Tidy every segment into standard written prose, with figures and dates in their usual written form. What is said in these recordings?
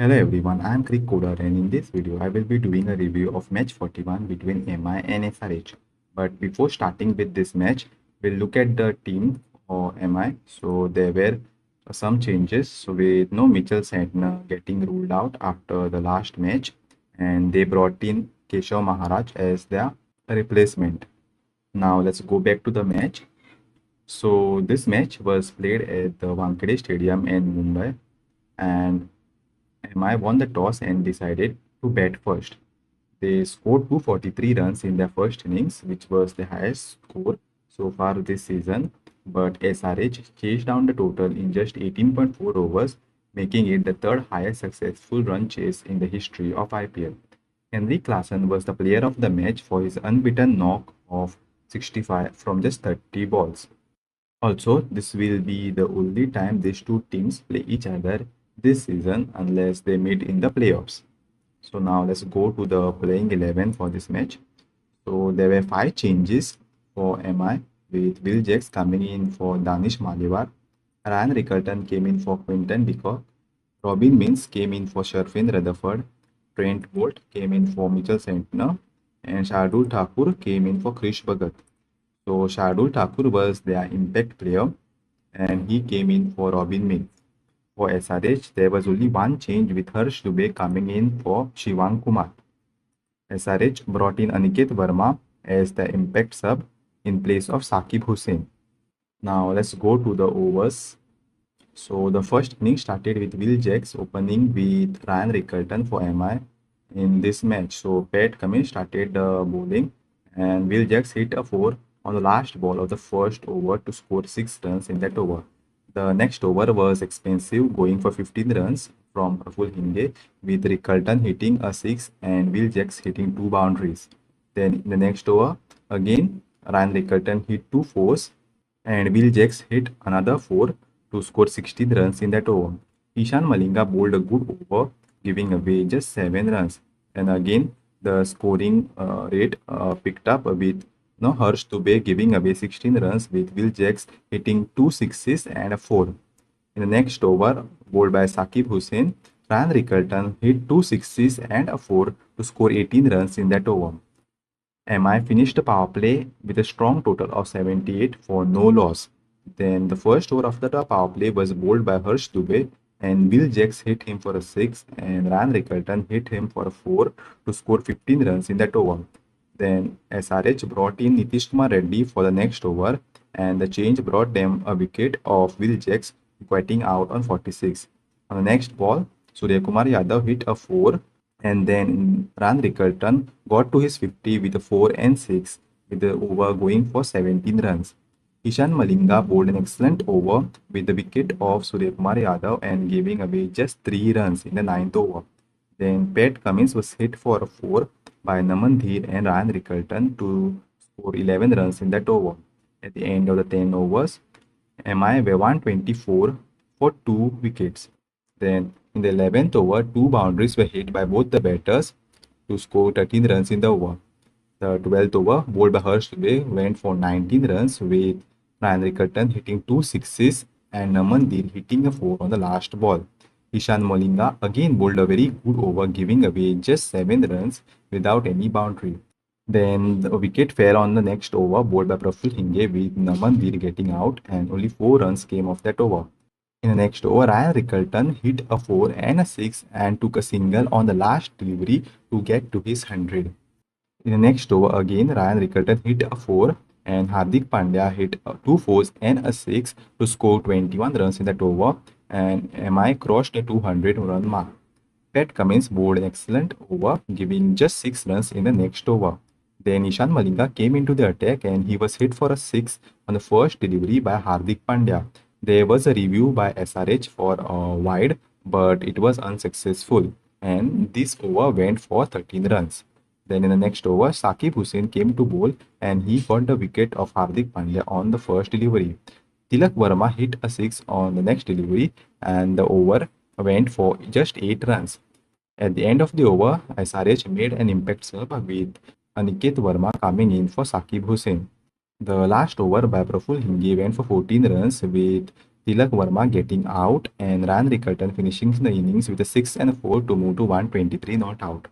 Hello everyone, I am Krick Coder and in this video I will be doing a review of match 41 between MI and SRH. But before starting with this match, we'll look at the team for MI. So there were some changes. So with no Mitchell Santner getting ruled out after the last match, and they brought in Keshav Maharaj as their replacement. Now let's go back to the match. So this match was played at the Wankhede Stadium in Mumbai, and MI won the toss and decided to bat first. They scored 243 runs in their first innings, which was the highest score so far this season. But SRH chased down the total in just 18.4 overs, making it the third highest successful run chase in the history of IPL. Henry Klassen was the player of the match for his unbeaten knock of 65 from just 30 balls. Also, this will be the only time these two teams play each other this season unless they meet in the playoffs. So now let's go to the playing 11 for this match. So there were 5 changes for MI with Will Jacks coming in for Danish Maliwar. Ryan Rickerton came in for Quinton de Kock. Robin Mins came in for Sharfin Rutherford. Trent Bolt came in for Mitchell Santner. And Shardul Thakur came in for Krish Bhagat. So Shardul Thakur was their impact player and he came in for Robin Mins. For SRH, there was only one change with Harsh Dubey coming in for Shivang Kumar. SRH brought in Aniket Verma as the impact sub in place of Saqib Hussain. Now let's go to the overs. So the first inning started with Will Jacks opening with Ryan Rickerton for MI in this match. So Pat Cummins started bowling and Will Jacks hit a 4 on the last ball of the first over to score 6 runs in that over. The next over was expensive, going for 15 runs from Praful Hinde, with Rickerton hitting a 6 and Will Jacks hitting 2 boundaries. Then in the next over, again Ryan Rickerton hit 2 fours and Will Jacks hit another 4 to score 16 runs in that over. Ishan Malinga bowled a good over, giving away just 7 runs. And again, the scoring rate picked up with Harsh Dubey giving away 16 runs with Will Jacks hitting 2 sixes and a 4. In the next over, bowled by Saqib Hussain, Ryan Rickerton hit 2 sixes and a 4 to score 18 runs in that over. MI finished the power play with a strong total of 78 for no loss. Then the first over of the power play was bowled by Harsh Dubey and Will Jacks hit him for a 6 and Ryan Rickerton hit him for a 4 to score 15 runs in that over. Then SRH brought in Nitish Kumar Reddy for the next over and the change brought them a wicket of Will Jacks quitting out on 46. On the next ball, Surya Kumar Yadav hit a 4 and then Ryan Rickerton got to his 50 with a 4 and 6 with the over going for 17 runs. Ishan Malinga bowled an excellent over with the wicket of Surya Kumar Yadav and giving away just 3 runs in the 9th over. Then Pat Cummins was hit for a 4 by Naman Dheer and Ryan Rickerton to score 11 runs in that over. At the end of the 10 overs, MI were 124 for 2 wickets. Then in the 11th over, 2 boundaries were hit by both the batters to score 13 runs in the over. The 12th over, bowled by Harsh Dubey, went for 19 runs with Ryan Rickerton hitting 2 sixes and Naman Dheer hitting a 4 on the last ball. Ishan Malinga again bowled a very good over, giving away just 7 runs without any boundary. Then the wicket fell on the next over, bowled by Praful Hinde with Naman Dheer getting out and only 4 runs came off that over. In the next over, Ryan Rickerton hit a 4 and a 6 and took a single on the last delivery to get to his 100. In the next over again, Ryan Rickerton hit a 4 and Hardik Pandya hit 2 fours and a 6 to score 21 runs in that over and MI crossed the 200 run mark. Pat Cummins bowled an excellent over, giving just 6 runs in the next over. Then Ishan Malinga came into the attack and he was hit for a 6 on the first delivery by Hardik Pandya. There was a review by SRH for a wide, but it was unsuccessful and this over went for 13 runs. Then in the next over, Saqib Hussain came to bowl and he got the wicket of Hardik Pandya on the first delivery. Tilak Verma hit a 6 on the next delivery and the over went for just 8 runs. At the end of the over, SRH made an impact sub with Aniket Verma coming in for Saqib Hussain. The last over by Praful Hinde went for 14 runs with Tilak Verma getting out and Ran Rickerton finishing the innings with a 6 and a 4 to move to 123 not out.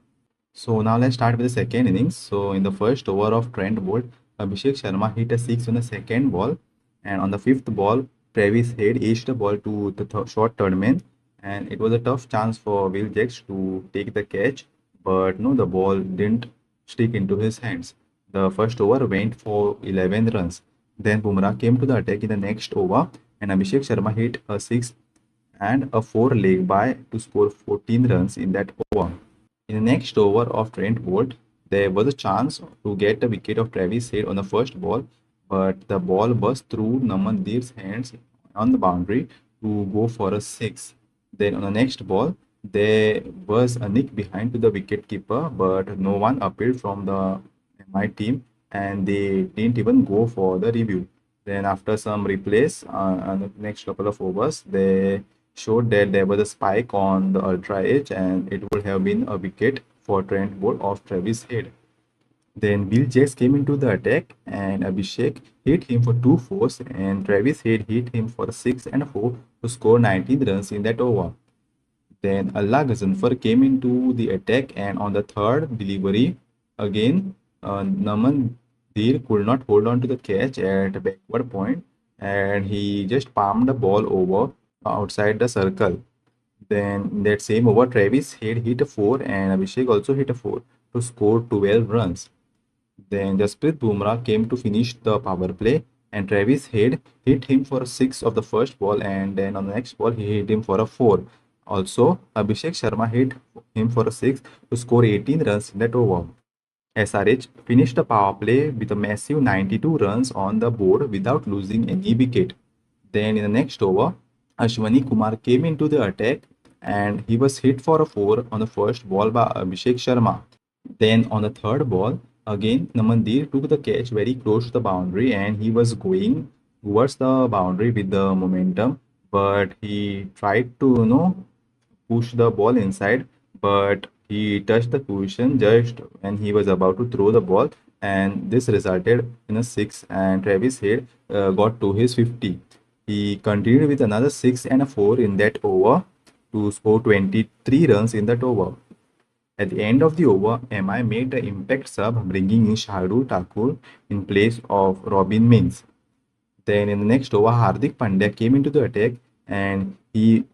So now let's start with the second innings. So in the first over of Trent bowled, Abhishek Sharma hit a 6 on the second ball, and on the fifth ball, Travis Head edged the ball to the short third man, and it was a tough chance for Will Jacks to take the catch, but no, the ball didn't stick into his hands. The first over went for 11 runs. Then Bumrah came to the attack in the next over, and Abhishek Sharma hit a 6 and a 4 leg by to score 14 runs in that over. In the next over of Trent Bolt, there was a chance to get a wicket of Travis Head on the first ball, but the ball burst through Namandir's hands on the boundary to go for a 6. Then on the next ball, there was a nick behind to the wicketkeeper, but no one appealed from the MI team and they didn't even go for the review. Then after some replays on the next couple of overs, they showed that there was a spike on the ultra edge and it would have been a wicket for Trent Bolt of Travis Head. Then Bill Jakes came into the attack and Abhishek hit him for 2 fours and Travis Head hit him for a 6 and a 4 to score 19 runs in that over. Then Allah Ghazanfar came into the attack and on the third delivery again Naman Dheer could not hold on to the catch at a backward point and he just palmed the ball over outside the circle. Then in that same over, Travis Head hit a 4 and Abhishek also hit a 4 to score 12 runs. Then Jasprit Bumrah came to finish the power play and Travis Head hit him for a 6 of the first ball and then on the next ball he hit him for a 4. Also, Abhishek Sharma hit him for a 6 to score 18 runs in that over. SRH finished the power play with a massive 92 runs on the board without losing any wicket. Then in the next over, Ashwani Kumar came into the attack and he was hit for a 4 on the first ball by Abhishek Sharma. Then on the third ball, again Namandir took the catch very close to the boundary and he was going towards the boundary with the momentum, but he tried to push the ball inside, but he touched the cushion just when he was about to throw the ball, and this resulted in a 6. And Travis Head got to his 50. He continued with another 6 and a 4 in that over to score 23 runs in that over. At the end of the over, MI made the impact sub, bringing in Shardul Thakur in place of Robin Mins. Then in the next over, Hardik Pandya came into the attack and he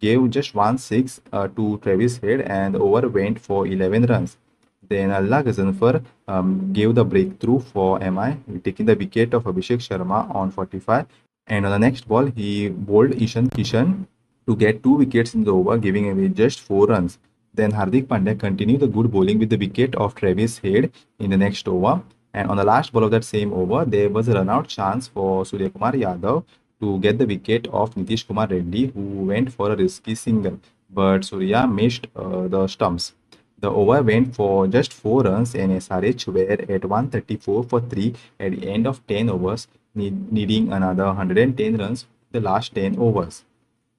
gave just 1 6 to Travis Head and the over went for 11 runs. Then Allah Ghazanfar gave the breakthrough for MI, taking the wicket of Abhishek Sharma on 45. And on the next ball, he bowled Ishan Kishan to get 2 wickets in the over, giving away just 4 runs. Then Hardik Pandya continued the good bowling with the wicket of Travis Head in the next over. And on the last ball of that same over, there was a run-out chance for Surya Kumar Yadav to get the wicket of Nitish Kumar Reddy, who went for a risky single. But Surya missed the stumps. The over went for just 4 runs and SRH were at 134 for 3 at the end of 10 overs, needing another 110 runs the last 10 overs.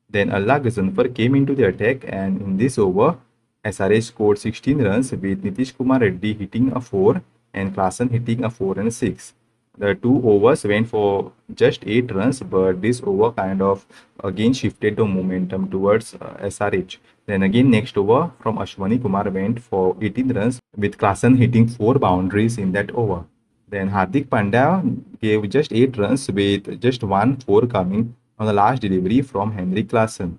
Then Allah Ghazanfar came into the attack and in this over, SRH scored 16 runs with Nitish Kumar Reddy hitting a 4 and Klassen hitting a 4 and a 6. The 2 overs went for just 8 runs, but this over kind of again shifted the momentum towards SRH. Then again next over from Ashwani Kumar went for 18 runs with Klassen hitting 4 boundaries in that over. Then Hardik Pandya gave just 8 runs with just 1 4 coming on the last delivery from Henry Klassen.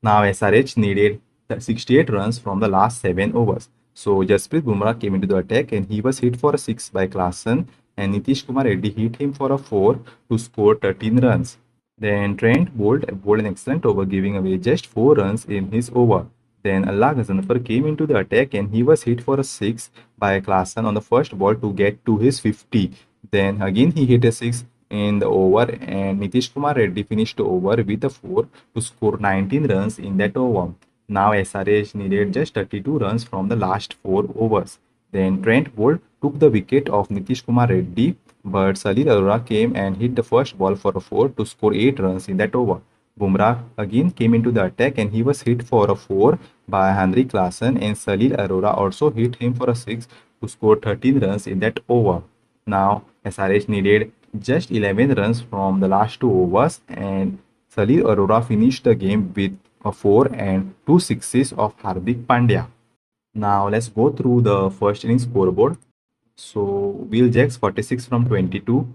Now SRH needed 68 runs from the last 7 overs. So Jasprit Bumrah came into the attack and he was hit for a 6 by Klassen and Nitish Kumar Reddy hit him for a 4 to score 13 runs. Then Trent bowled an excellent over, giving away just 4 runs in his over. Then Allah Ghazanfar came into the attack and he was hit for a 6 by Klassen on the first ball to get to his 50. Then again he hit a 6 in the over and Nitish Kumar Reddy finished the over with a 4 to score 19 runs in that over. Now SRH needed just 32 runs from the last 4 overs. Then Trent Bolt took the wicket of Nitish Kumar Reddy, but Salil Arora came and hit the first ball for a 4 to score 8 runs in that over. Bumrah again came into the attack and he was hit for a 4 by Henry Klassen and Salil Arora also hit him for a 6 to score 13 runs in that over. Now SRH needed just 11 runs from the last 2 overs and Salil Arora finished the game with a 4 and 2 sixes of Hardik Pandya. Now let's go through the first inning scoreboard. So Will Jacks 46 from 22.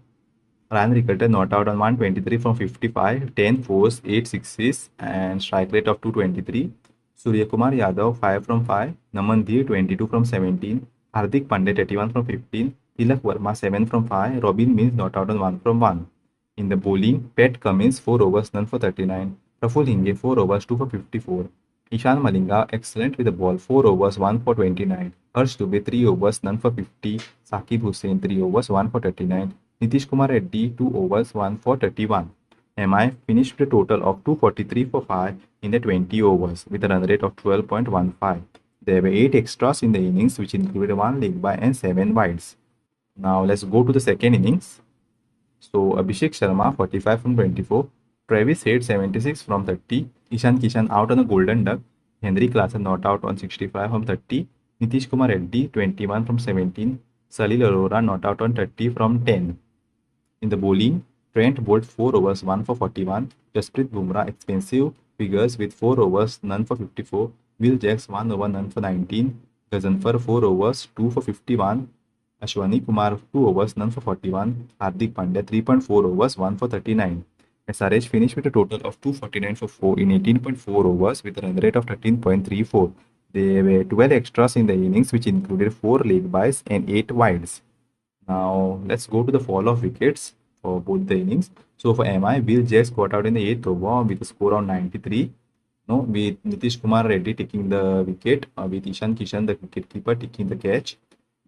Ryan Rickelton not out on 123 from 55, 10 fours, 8 sixes, and strike rate of 223. Surya Kumar Yadav 5 from 5. Naman Dhir 22 from 17. Hardik Pandya 31 from 15. Tilak Verma 7 from 5. Robin Mills not out on 1 from 1. In the bowling, Pat Cummins 4 overs, none for 39. Praful Hinge 4 overs, 2 for 54. Ishan Malinga excellent with the ball 4 overs, 1 for 29. Harsh Dubey 3 overs, none for 50. Saqib Hussain 3 overs, 1 for 39. Nitish Kumar Reddy 2 overs, 1 for 31. MI finished with a total of 243 for 5 in the 20 overs with a run rate of 12.15. There were 8 extras in the innings, which included 1 leg by and 7 wides. Now let's go to the second innings. So Abhishek Sharma 45 from 24, Travis Head 76 from 30, Ishan Kishan out on a golden duck, Henry Klassen not out on 65 from 30, Nitish Kumar Reddy 21 from 17, Salil Arora not out on 30 from 10. In the bowling, Trent bowled 4 overs, 1 for 41, Jasprit Bumrah expensive figures with 4 overs, none for 54, Will Jacks 1 over, none for 19, Gazanfar 4 overs, 2 for 51, Ashwani Kumar 2 overs, none for 41. Hardik Pandya 3.4 overs, 1 for 39. SRH finished with a total of 249 for 4 in 18.4 overs with a run rate of 13.34. There were 12 extras in the innings, which included 4 leg byes and 8 wides. Now let's go to the fall of wickets for both the innings. So for MI, Will Jacks got out in the 8th over with a score of 93. No, with Nitish Kumar Reddy taking the wicket, with Ishan Kishan, the wicketkeeper, taking the catch.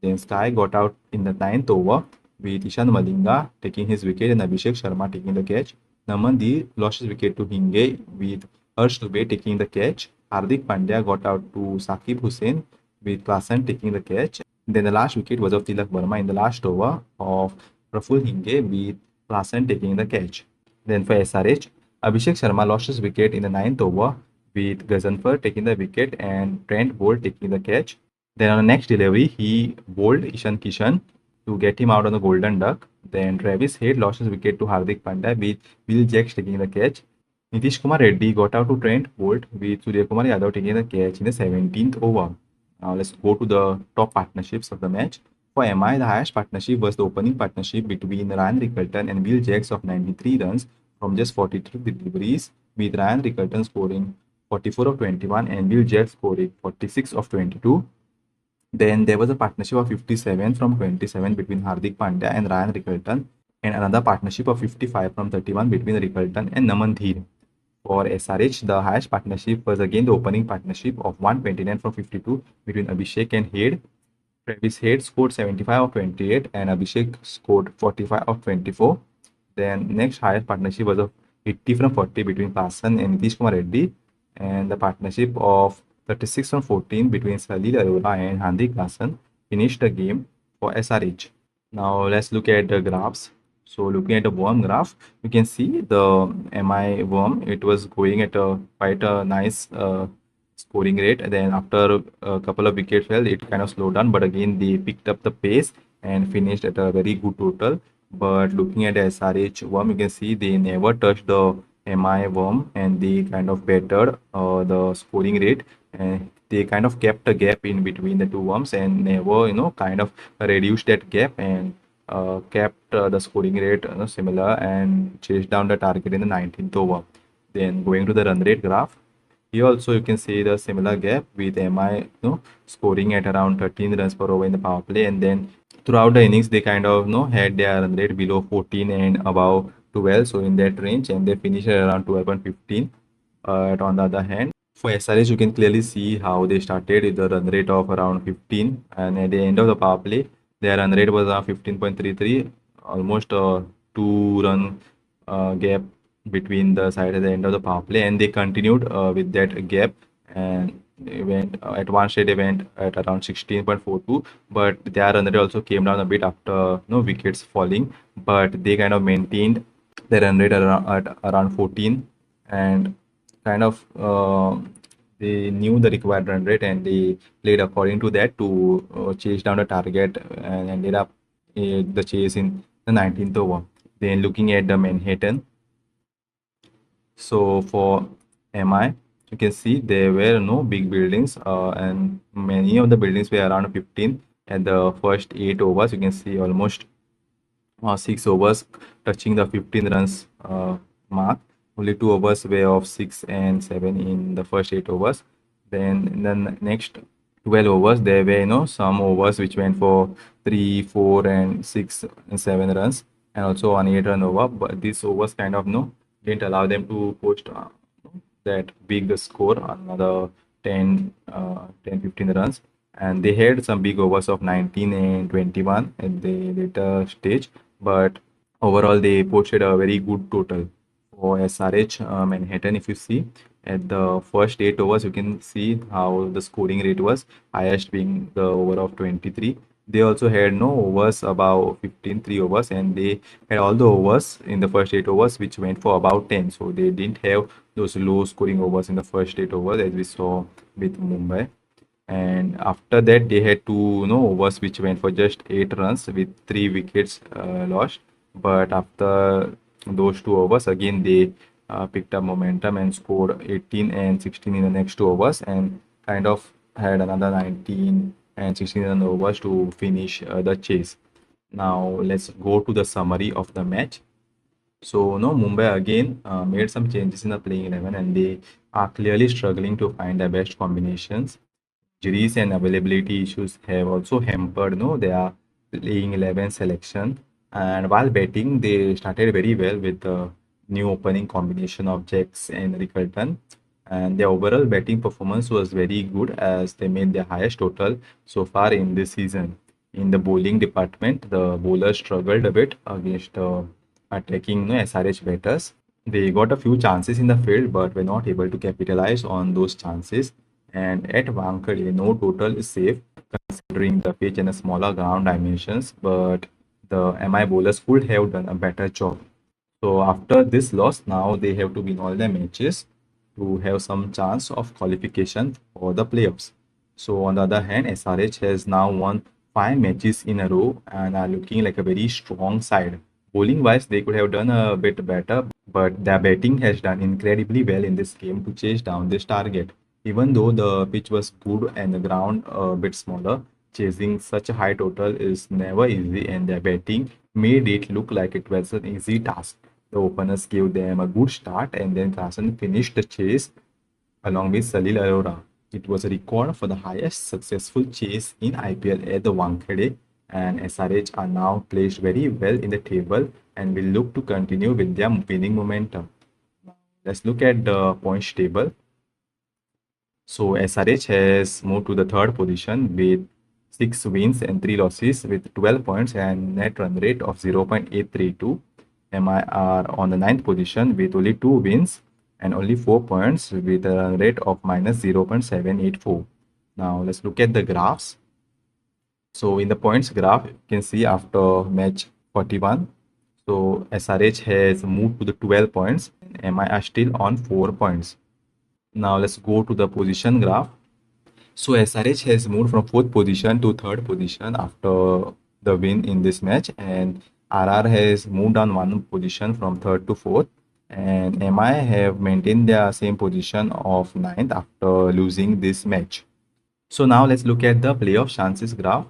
Then Sky got out in the 9th over with Ishan Malinga taking his wicket and Abhishek Sharma taking the catch. Naman Dhir lost his wicket to Hinge with Harsh Dubey taking the catch. Hardik Pandya got out to Saqib Hussain with Klassen taking the catch. Then the last wicket was of Tilak Verma in the last over of Praful Hinge with Klassen taking the catch. Then for SRH, Abhishek Sharma lost his wicket in the 9th over with Gazanfar taking the wicket and Trent Bolt taking the catch. Then on the next delivery, he bowled Ishan Kishan to get him out on the golden duck. Then Travis Head lost his wicket to Hardik Pandya with Will Jacks taking the catch. Nitish Kumar Reddy got out to Trent Bolt with Surya Kumar Yadav taking the catch in the 17th over. Now let's go to the top partnerships of the match. For MI, the highest partnership was the opening partnership between Ryan Rickelton and Will Jacks of 93 runs from just 42 deliveries, with Ryan Rickelton scoring 44 of 21 and Will Jacks scoring 46 of 22. Then there was a partnership of 57 from 27 between Hardik Pandya and Ryan Rickelton, and another partnership of 55 from 31 between Rickelton and Naman Dhir. For SRH, the highest partnership was again the opening partnership of 129 from 52 between Abhishek and Head. Travis Head scored 75 of 28 and Abhishek scored 45 of 24. Then next highest partnership was of 80 from 40 between Klassen and Nitish Kumar Reddy, and the partnership of 36 from 14 between Salil Arora and Hardik Klassen finished the game for SRH. Now let's look at the graphs. So looking at the worm graph, you can see the MI worm, it was going at a quite a nice scoring rate. Then after a couple of wickets fell, it kind of slowed down, but again they picked up the pace and finished at a very good total. But looking at the SRH worm, you can see they never touched the MI worm and they kind of bettered the scoring rate, and they kind of kept a gap in between the two worms and never kind of reduced that gap and kept the scoring rate similar and chased down the target in the 19th over. Then going to the run rate graph, here also you can see the similar gap with MI scoring at around 13 runs per over in the power play, and then throughout the innings they kind of had their run rate below 14 and above 12, so in that range, and they finished at around 12 and 15. But on the other hand, for SRH, you can clearly see how they started with the run rate of around 15, and at the end of the power play, their run rate was around 15.33, almost a 2-run gap between the side at the end of the power play, and they continued with that gap, and they went at one stage they went at around 16.42, but their run rate also came down a bit after wickets falling, but they kind of maintained their run rate at around 14, and kind of they knew the required run rate and they played according to that to chase down the target and ended up the chase in the 19th over. Then looking at the Manhattan, So for MI, you can see there were no big buildings, and many of the buildings were around 15 at the first 8 overs. You can see almost 6 overs touching the 15 runs mark. Only 2 overs were of 6 and 7 in the first 8 overs. Then in the next 12 overs, there were some overs which went for 3, 4, and 6 and 7 runs, and also one 8 run over. But these overs kind of didn't allow them to post that big score, another 10, 15 runs. And they had some big overs of 19 and 21 at the later stage, but overall they posted a very good total for SRH Manhattan. If you see at the first 8 overs, you can see how the scoring rate was, highest being the over of 23. They also had no overs above 15, 3 overs, and they had all the overs in the first 8 overs which went for about 10. So they didn't have those low scoring overs in the first 8 overs as we saw with Mumbai. And after that, they had two overs which went for just 8 runs with 3 wickets lost. But after those 2 overs, again they picked up momentum and scored 18 and 16 in the next 2 overs, and kind of had another 19 and 16 run overs to finish the chase. Now let's go to the summary of the match. So, no, Mumbai again made some changes in the playing 11, and they are clearly struggling to find the best combinations. Injuries and availability issues have also hampered their playing 11 selection. And while batting, they started very well with the new opening combination of Jacks and Rickelton. And their overall batting performance was very good as they made their highest total so far in this season. In the bowling department, the bowlers struggled a bit against attacking SRH batters. They got a few chances in the field but were not able to capitalize on those chances. And at Wankhede, no total is safe considering the pitch and the smaller ground dimensions, but the MI bowlers could have done a better job. So after this loss, now they have to win all their matches to have some chance of qualification for the playoffs. So on the other hand, SRH has now won 5 matches in a row and are looking like a very strong side. Bowling wise, they could have done a bit better, but their batting has done incredibly well in this game to chase down this target. Even though the pitch was good and the ground a bit smaller, chasing such a high total is never easy, and their batting made it look like it was an easy task. The openers gave them a good start, and then Carson finished the chase along with Salil Arora. It was a record for the highest successful chase in IPL at the Wankhede, and SRH are now placed very well in the table and will look to continue with their winning momentum. Let's look at the points table. So SRH has moved to the third position with 6 wins and 3 losses with 12 points and net run rate of 0.832. MI are on the ninth position with only 2 wins and only 4 points with a run rate of minus 0.784. Now let's look at the graphs. So in the points graph, you can see after match 41, so SRH has moved to the 12 points and MI are still on 4 points. Now let's go to the position graph. So SRH has moved from 4th position to 3rd position after the win in this match, and RR has moved on 1 position from 3rd to 4th, and MI have maintained their same position of 9th after losing this match. So now let's look at the playoff chances graph.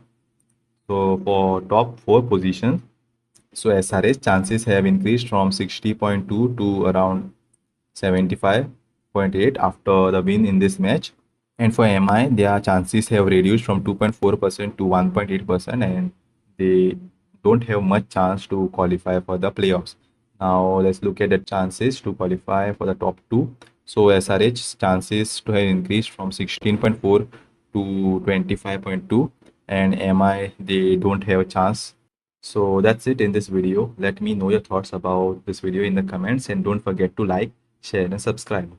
So for top 4 positions, so SRH chances have increased from 60.2 to around 75.8 after the win in this match. And for MI, their chances have reduced from 2.4% to 1.8%, and they don't have much chance to qualify for the playoffs. Now let's look at the chances to qualify for the top 2. So SRH chances to have increased from 16.4 to 25.2, and MI, they don't have a chance. So that's it in this video. Let me know your thoughts about this video in the comments, and don't forget to like, share and subscribe.